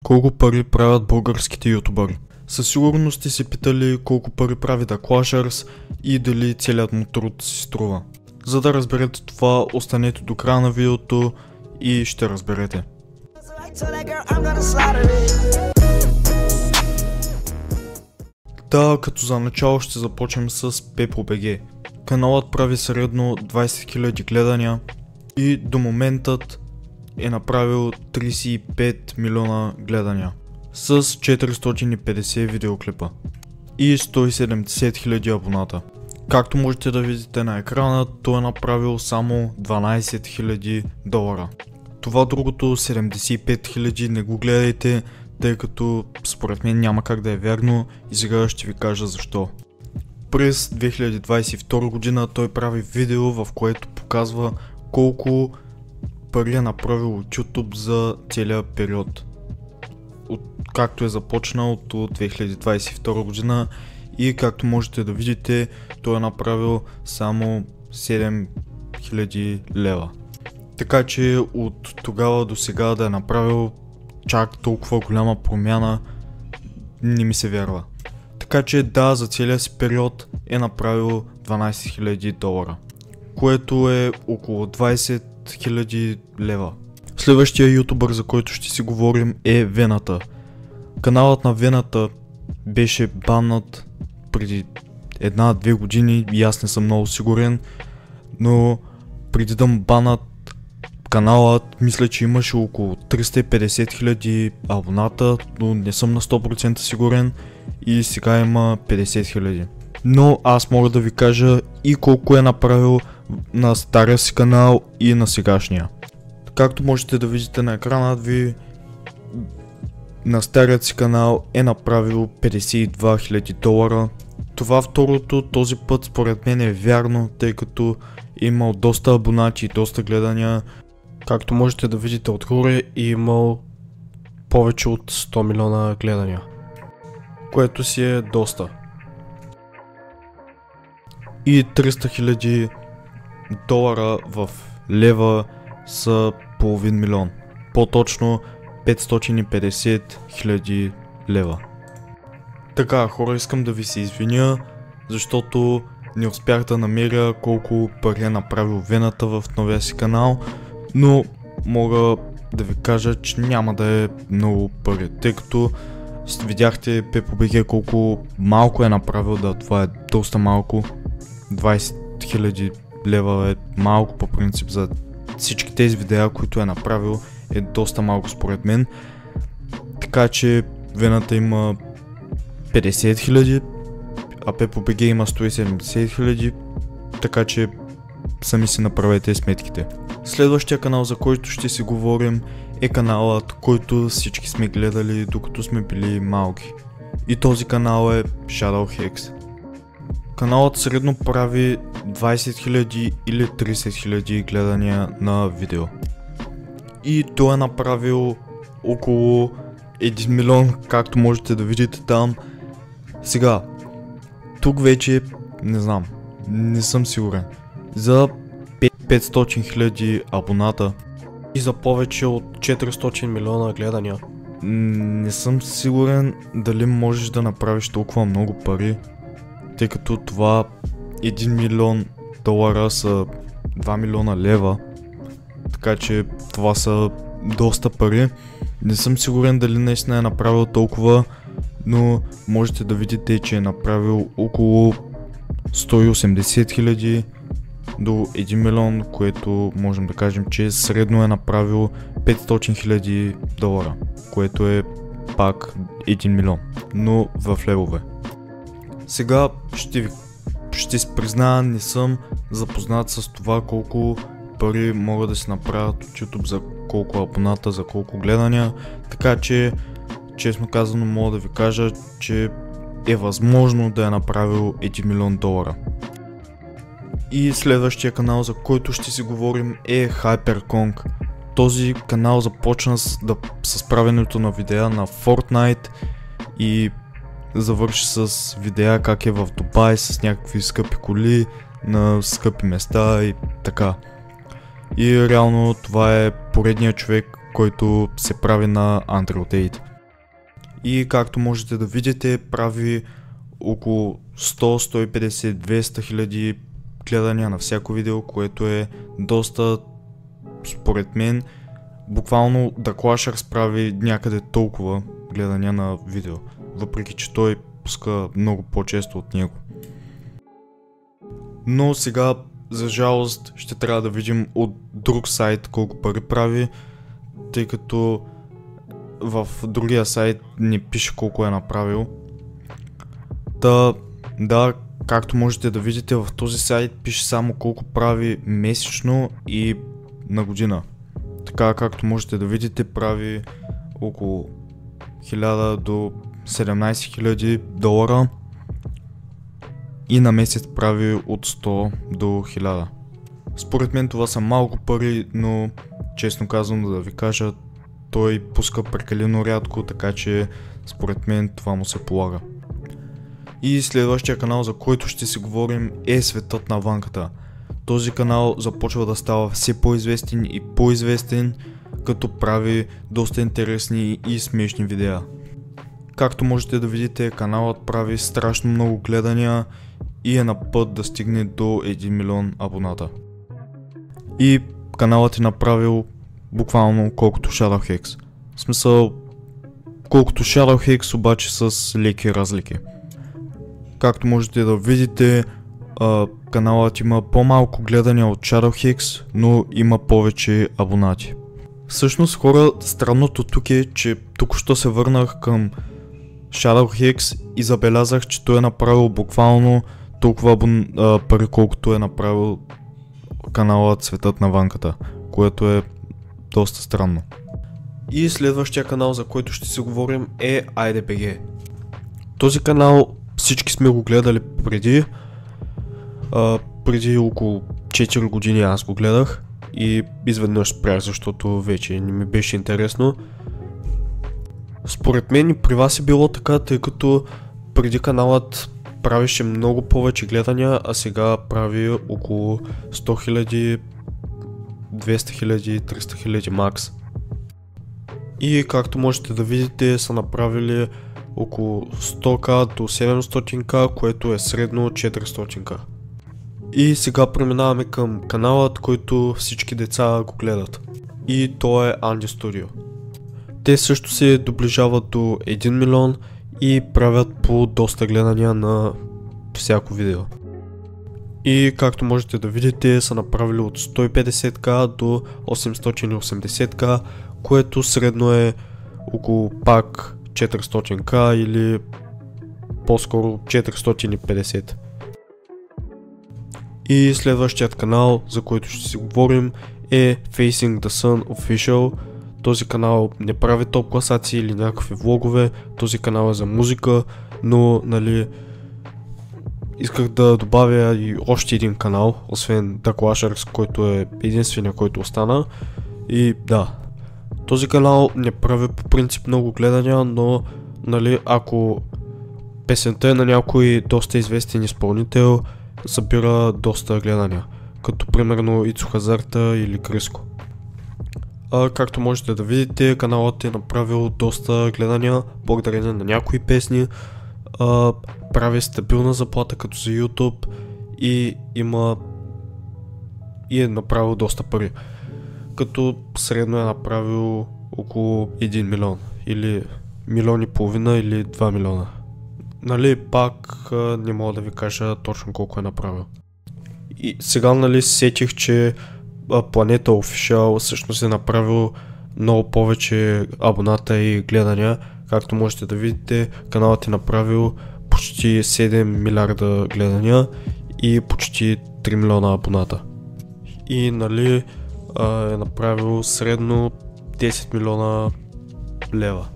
Колко пари правят българските ютубъри? Със сигурност сте се питали колко пари прави The Clashers и дали целият му труд си струва. За да разберете това, останете до края на видеото и ще разберете. Да, като за начало ще започнем с PepoBG. Каналът прави средно 20 000 гледания и до моментът е направил 35 милиона гледания с 450 видеоклипа и 170 000 абоната. Както можете да видите на екрана, той е направил само 12 000 $. Това другото 75 000 не го гледайте, тъй като според мен няма как да е вярно и сега ще ви кажа защо. През 2022 година той прави видео, в което показва колко пари е направил от YouTube за целия период. Както е започнал от 2022 година и както можете да видите, той е направил само 7000 лева. Така че от тогава до сега да е направил чак толкова голяма промяна не ми се вярва. Така че да, за целия си период е направил 12 000 $, което е около 20 000 лева. Следващия ютубър, за който ще си говорим, е Вената. Каналът на Вената беше баннат преди 1-2 години и аз не съм много сигурен, но преди да му банат каналът, мисля, че имаше около 350 000 абоната, но не съм на 100% сигурен и сега има 50 000. Но аз мога да ви кажа и колко е направил на стария си канал и на сегашния. Както можете да видите на екрана ви, на старият си канал е направил 52 000 $. Това второто този път според мен е вярно, тъй като е имал доста абонати и доста гледания. Както можете да видите отгоре, е имал повече от 100 милиона гледания, което си е доста. И 300 000 $, в лева са половин милион. По-точно 550 000 лева. Така, хора, искам да ви се извиня, защото не успях да намеря колко пари е направил Вената в новия си канал, но мога да ви кажа, че няма да е много пари, тъй като видяхте PepoBG колко малко е направил, да, това е доста малко. 20 000 лева е малко по принцип за всички тези видеа, които е направил, е доста малко според мен. Така че Вената има 50 000, а PepoBG има 170 000, така че сами си направете сметките. Следващия канал, за който ще си говорим, е каналът, който всички сме гледали докато сме били малки. И този канал е ShadowHex. Каналът средно прави 20 000 или 30 000 гледания на видео. И той е направил около 1 милион, както можете да видите там. Сега, тук вече не знам, не съм сигурен. За 500 000 абоната и за повече от 400 милиона гледания, не съм сигурен дали можеш да направиш толкова много пари, тъй като това 1 милион $, са 2 милиона лева, така че това са доста пари. Не съм сигурен дали наистина е направил толкова, но можете да видите, че е направил около 180 000 до 1 милион, което можем да кажем, че средно е направил 500 000 $, което е пак 1 милион, но в левове. Сега ще си призная, не съм запознат с това колко пари могат да се направят от YouTube, за колко абоната, за колко гледания, така че честно казано мога да ви кажа, че е възможно да е направил 1 милион $. И следващия канал, за който ще си говорим, е HyperKong. Този канал започна с правенето на видеа на Fortnite и завърши с видеа как е в Дубай с някакви скъпи коли, на скъпи места и така. И реално това е поредният човек, който се прави на Android 8. и както можете да видите прави около 100, 150, 200 хиляди гледания на всяко видео, което е доста, според мен. Буквално The Clashers прави някъде толкова гледания на видео, въпреки че той пуска много по-често от него. Но сега, за жалост, ще трябва да видим от друг сайт колко пари прави, тъй като в другия сайт не пише колко е направил. Да, както можете да видите, в този сайт пише само колко прави месечно и на година. Така, както можете да видите, прави около 1000 до 17 000 долара и на месец прави от 100 до 1000. Според мен това са малко пари, но честно казвам да ви кажа, той пуска прекалено рядко, така че според мен това му се полага. И следващия канал, за който ще си говорим, е Светът на Ванката. Този канал започва да става все по-известен и по-известен, като прави доста интересни и смешни видеа. Както можете да видите, каналът прави страшно много гледания и е на път да стигне до 1 милион абоната. И каналът е направил буквално колкото Shadowhex. В смисъл, колкото Shadowhex, обаче с леки разлики. Както можете да видите, каналът има по-малко гледания от Shadowhex, но има повече абонати. Всъщност, хора, странното тук е, че току-що се върнах към Shadowhex и забелязах, че той е направил буквално толкова пари, колкото е направил каналът Светът на Ванката, което е доста странно. И следващия канал, за който ще си говорим, е IDBG. Този канал всички сме го гледали преди около 4 години аз го гледах и изведнъж спрях, защото вече не ми беше интересно. Според мен и при вас е било така, тъй като преди каналът правеше много повече гледания, а сега прави около 100 000, 200 000, 300 000 макс. И както можете да видите, са направили около 100к до 700к, което е средно 400к. И сега преминаваме към каналът, който всички деца го гледат. И то е Andy Studio. Те също се доближават до 1 милион и правят по доста гледания на всяко видео. И както можете да видите, са направили от 150к до 880к, което средно е около пак 400к или по-скоро 450. И следващият канал, за който ще си говорим, е Facing the Sun Official. Този канал не прави топ класации или някакви влогове, този канал е за музика, но нали исках да добавя и още един канал, освен The Clashers, който е единствения, който остана. И да, този канал не прави по принцип много гледания, но нали ако песента е на някой доста известен изпълнител, събира доста гледания, като примерно Ицо Хазарта или Криско. Както можете да видите, каналът е направил доста гледания благодарение на някои песни, прави стабилна заплата като за YouTube и е направил доста пари, като средно е направил около 1 милион или 1,5 милиона или 2 милиона. Нали, пак не мога да ви кажа точно колко е направил. И сега нали сетих, че Планета Official всъщност е направил много повече абоната и гледания. Както можете да видите, каналът е направил почти 7 милиарда гледания и почти 3 милиона абоната. И нали е направил средно 10 милиона лева.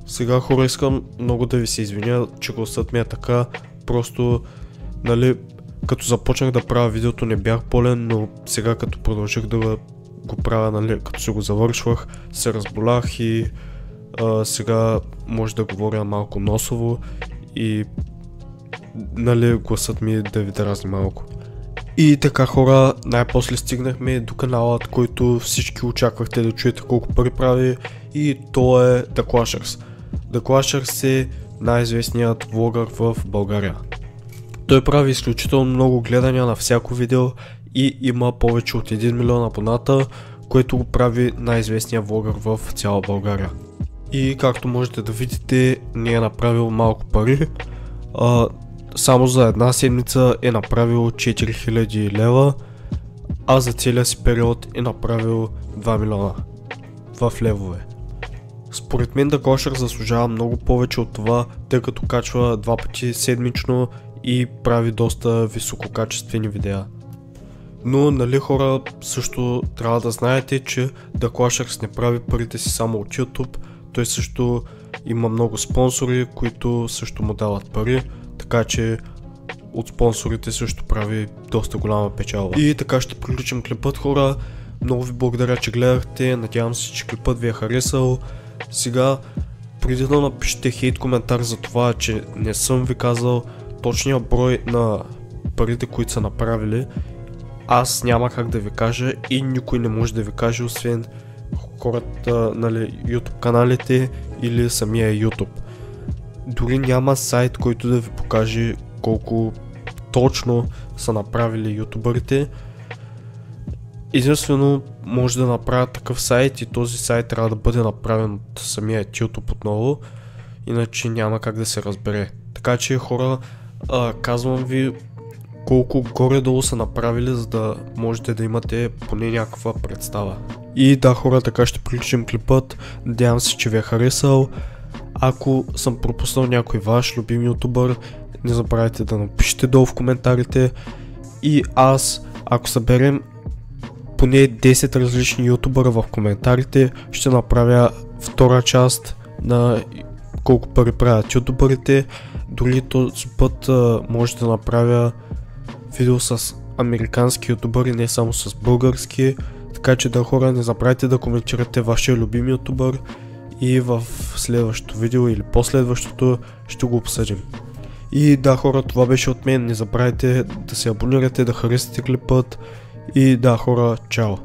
Сега хора, искам много да ви се извиня, че гласът ми е така, просто нали като започнах да правя видеото не бях болен, но сега като продължих да го правя, нали, като си го завършвах, се разболях и сега може да говоря малко носово и нали гласът ми да ви дразни малко. И така хора, най-после стигнахме до каналът, който всички очаквахте да чуете колко пари прави, и то е The Clashers. The The Clashers е най-известният влогър в България. Той прави изключително много гледания на всяко видео и има повече от 1 милион абоната, което го прави най-известният влогър в цяла България. И както можете да видите, не е направил малко пари. Само за една седмица е направил 4000 лева, а за целия си период е направил 2 милиона в левове. Според мен The Clasher заслужава много повече от това, тъй като качва 2 пъти седмично и прави доста висококачествени видеа. Но нали хора, също трябва да знаете, че The Clasher не прави парите си само от YouTube, той също има много спонсори, които също му дават пари, така че от спонсорите също прави доста голяма печалба. И така ще приключим клипът, хора. Много ви благодаря, че гледахте, надявам се, че клипът ви е харесал. Сега, преди да напишете хейт коментар за това, че не съм ви казал точния брой на парите, които са направили, аз няма как да ви кажа и никой не може да ви каже, освен хората, нали, YouTube каналите или самия YouTube. Дори няма сайт, който да ви покаже колко точно са направили ютубърите. Единствено може да направят такъв сайт и този сайт трябва да бъде направен от самия YouTube отново, иначе няма как да се разбере. Така че хора, казвам ви колко горе-долу са направили, за да можете да имате поне някаква представа. И да хора, така ще приключим клипът, надявам се, че ви е харесал. Ако съм пропуснал някой ваш любим ютубър, не забравяйте да напишете долу в коментарите. И аз, ако съберем поне 10 различни ютубъра в коментарите, ще направя втора част на колко пари правят ютубърите. Дори този път може да направя видео с американски ютубъри, не само с български. Така че да хора, не забравяйте да коментирате вашия любим ютубър и в следващото видео или последващото ще го обсъдим. И да хора, това беше от мен, не забравяйте да се абонирате, да харесате клипът и да хора, чао!